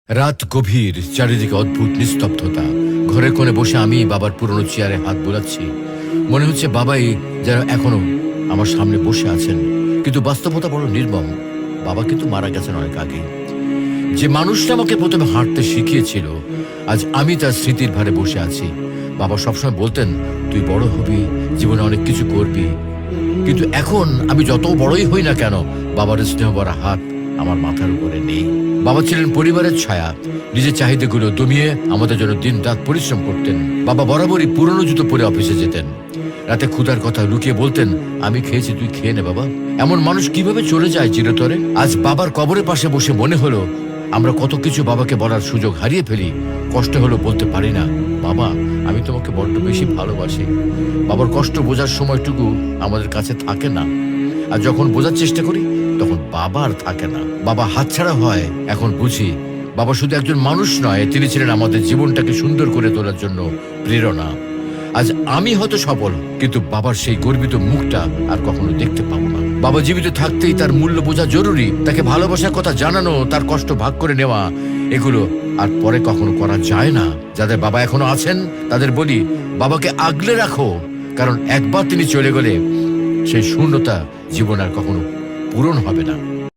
রাত গভীর, চারিদিকে অদ্ভুত নিস্তব্ধতা। ঘরের কোণে বসে আমি বাবার পুরনো চেয়ারে হাত বোলাচ্ছি। মনে হচ্ছে বাবাই যেন এখনো আমার সামনে বসে আছেন, কিন্তু বাস্তবতা বড় নির্মম। বাবা কিন্তু মারা গেছেন অনেক আগে। যে মানুষটা আমাকে প্রথমে হাঁটতে শিখিয়েছিল, আজ আমি তার স্মৃতির ভারে বসে আছি। বাবা সবসময় বলতেন, তুই বড় হবি, জীবনে অনেক কিছু করবি। কিন্তু এখন আমি যত বড়ই হই না কেন, বাবার স্নেহ ভরা হাত আমার মাথার উপরে নেই। বাবা ছিলেন পরিবারের ছায়া। নিজের চাহিদাগুলো দমিয়ে আমাদের জন্য দিন রাত পরিশ্রম করতেন। বাবা বরাবরই পুরনো জুতো পরে অফিসে যেতেন। রাতে ক্ষুধার কথা লুকিয়ে বলতেন, আমি খেয়েছি, তুই খেয়ে নে বাবা। এমন মানুষ কিভাবে চলে যায় চিরতরে? আজ বাবার কবরের পাশে বসে মনে হলো, আমরা কত কিছু বাবাকে বলার সুযোগ হারিয়ে ফেলি। কষ্ট হলো বলতে পারি না, বাবা আমি তোমাকে বড্ড বেশি ভালোবাসি। বাবার কষ্ট বোঝার সময়টুকু আমাদের কাছে থাকে না। আর যখন বোঝার চেষ্টা করি, তখন বাবা আর থাকে না। বাবা হাতছাড়া হয়, এখন বুঝি বাবা শুধু একজন মানুষ নয়, তিনি ছিলেন আমাদের জীবনটাকে সুন্দর করে তোলার জন্য প্রেরণা। আজ আমি হয়তো সফল, কিন্তু বাবার সেই গর্বিত মুখটা আর কখনো দেখতে পাবো না। বাবা জীবিত থাকতেই তার মূল্য বোঝা জরুরি। তাকে ভালোবাসার কথা জানানো, তার কষ্ট ভাগ করে নেওয়া, এগুলো আর পরে কখনো করা যায় না। যাদের বাবা এখনো আছেন তাদের বলি, বাবাকে আগলে রাখো, কারণ একবার তিনি চলে গেলে সেই শূন্যতা জীবন আর কখনো পূরণ হবে না।